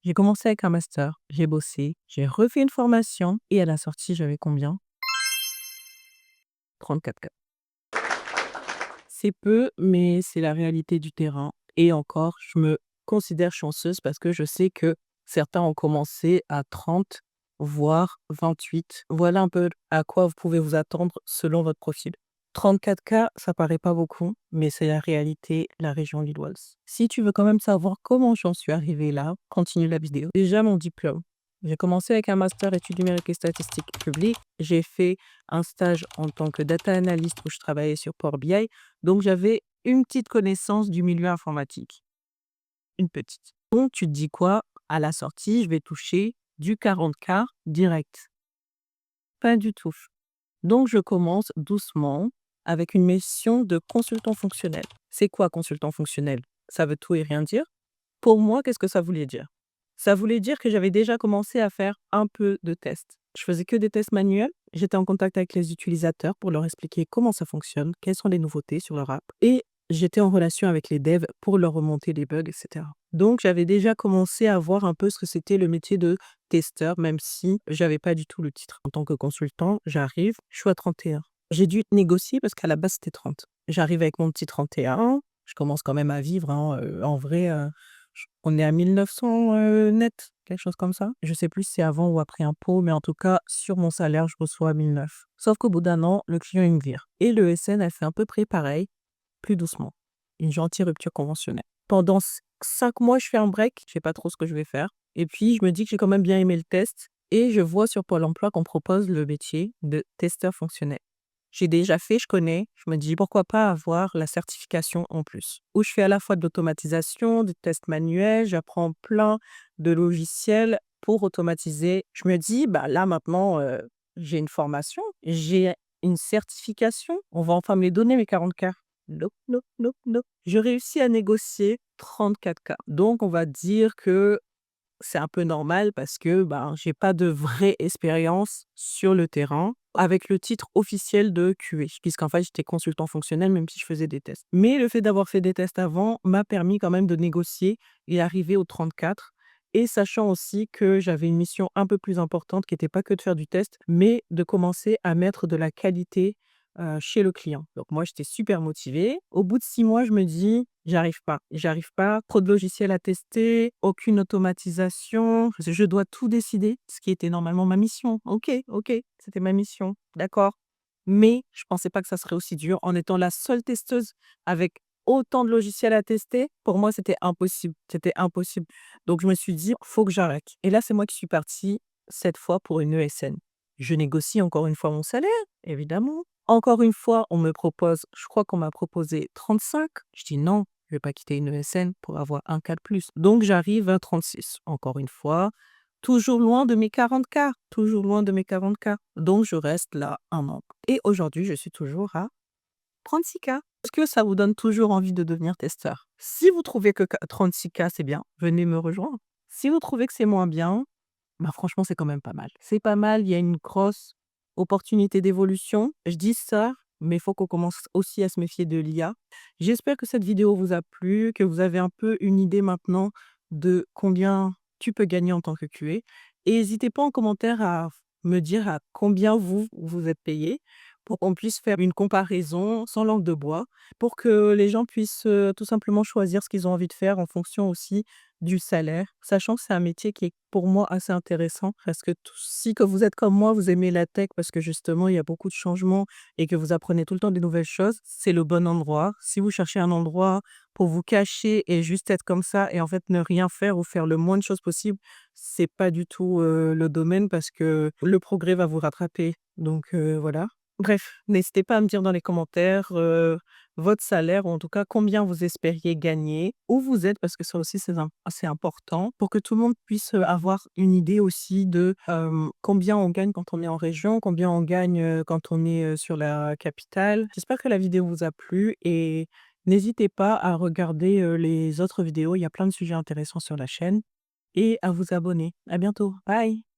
J'ai commencé avec un master, j'ai bossé, j'ai refait une formation et à la sortie, j'avais combien? 34 K. C'est peu, mais c'est la réalité du terrain et encore, je me considère chanceuse parce que je sais que certains ont commencé à 30, voire 28. Voilà un peu à quoi vous pouvez vous attendre selon votre profil. 34 K, ça paraît pas beaucoup, mais c'est la réalité, la région lilloise. Si tu veux quand même savoir comment j'en suis arrivée là, continue la vidéo. Déjà mon diplôme. J'ai commencé avec un master études numériques et statistiques publiques. J'ai fait un stage en tant que data analyst où je travaillais sur Power BI. Donc j'avais une petite connaissance du milieu informatique, une petite. Donc tu te dis quoi? À la sortie, je vais toucher du 40K direct. Pas du tout. Donc je commence doucement avec une mission de consultant fonctionnel. C'est quoi consultant fonctionnel? Ça veut tout et rien dire. Pour moi, qu'est-ce que ça voulait dire? Ça voulait dire que j'avais déjà commencé à faire un peu de tests. Je faisais que des tests manuels. J'étais en contact avec les utilisateurs pour leur expliquer comment ça fonctionne, quelles sont les nouveautés sur leur app. Et j'étais en relation avec les devs pour leur remonter les bugs, etc. Donc, j'avais déjà commencé à voir un peu ce que c'était le métier de testeur, même si j'avais pas du tout le titre. En tant que consultant, j'arrive, je suis à 31. J'ai dû négocier parce qu'à la base, c'était 30. J'arrive avec mon petit 31. Je commence quand même à vivre, hein, en vrai, on est à 1900 net, quelque chose comme ça. Je sais plus si c'est avant ou après impôt, mais en tout cas, sur mon salaire, je reçois 1 900. Sauf qu'au bout d'un an, le client, il me vire. Et le SN, elle fait à peu près pareil, plus doucement. Une gentille rupture conventionnelle. Pendant 5 mois, je fais un break, je sais pas trop ce que je vais faire. Et puis, je me dis que j'ai quand même bien aimé le test. Et je vois sur Pôle emploi qu'on propose le métier de testeur fonctionnel. J'ai déjà fait, je connais. Je me dis pourquoi pas avoir la certification en plus. Où je fais à la fois de l'automatisation, des tests manuels, j'apprends plein de logiciels pour automatiser. Je me dis, bah là maintenant, j'ai une formation, j'ai une certification. On va enfin me les donner, mes 40K. Nope, nope, nope, nope. Je réussis à négocier 34K. Donc, on va dire que c'est un peu normal parce que, ben, j'ai pas de vraie expérience sur le terrain avec le titre officiel de QA, puisqu'en fait, j'étais consultant fonctionnel même si je faisais des tests. Mais le fait d'avoir fait des tests avant m'a permis quand même de négocier et arriver aux 34 et sachant aussi que j'avais une mission un peu plus importante qui était pas que de faire du test, mais de commencer à mettre de la qualité, chez le client. Donc moi, j'étais super motivée. Au bout de 6 mois, je me dis: j'arrive pas, trop de logiciels à tester, aucune automatisation, je dois tout décider», ce qui était normalement ma mission. OK, OK, c'était ma mission, d'accord. Mais je pensais pas que ça serait aussi dur en étant la seule testeuse avec autant de logiciels à tester. Pour moi, c'était impossible. Donc je me suis dit: «Faut que j'arrête» et là, c'est moi qui suis partie, cette fois pour une ESN. Je négocie encore une fois mon salaire, évidemment. Encore une fois, on me propose je crois qu'on m'a proposé 35. Je dis: «Non, je vais pas quitter une ESN pour avoir un cas de plus». Donc j'arrive à 36. Encore une fois, toujours loin de mes 40K, toujours loin de mes 40K. Donc je reste là 1 an et aujourd'hui, je suis toujours à 36K. Est-ce que ça vous donne toujours envie de devenir testeur? Si vous trouvez que 36K, c'est bien, venez me rejoindre. Si vous trouvez que c'est moins bien, bah, franchement, c'est quand même pas mal. C'est pas mal, il y a une grosse opportunité d'évolution. Je dis ça, mais il faut qu'on commence aussi à se méfier de l'IA. J'espère que cette vidéo vous a plu, que vous avez un peu une idée maintenant de combien tu peux gagner en tant que QA. Et n'hésitez pas en commentaire à me dire à combien vous êtes payé pour qu'on puisse faire une comparaison sans langue de bois, pour que les gens puissent tout simplement choisir ce qu'ils ont envie de faire en fonction aussi du salaire, sachant que c'est un métier qui est pour moi assez intéressant parce que si que vous êtes comme moi, vous aimez la tech parce que justement il y a beaucoup de changements et que vous apprenez tout le temps des nouvelles choses, c'est le bon endroit. Si vous cherchez un endroit pour vous cacher et juste être comme ça et en fait ne rien faire ou faire le moins de choses possible, c'est pas du tout le domaine parce que le progrès va vous rattraper. Donc voilà. Bref, n'hésitez pas à me dire dans les commentaires votre salaire ou en tout cas combien vous espériez gagner, où vous êtes parce que ça aussi c'est assez important pour que tout le monde puisse avoir une idée aussi de combien on gagne quand on est en région, combien on gagne quand on est sur la capitale. J'espère que la vidéo vous a plu et n'hésitez pas à regarder les autres vidéos, il y a plein de sujets intéressants sur la chaîne et à vous abonner. À bientôt. Bye!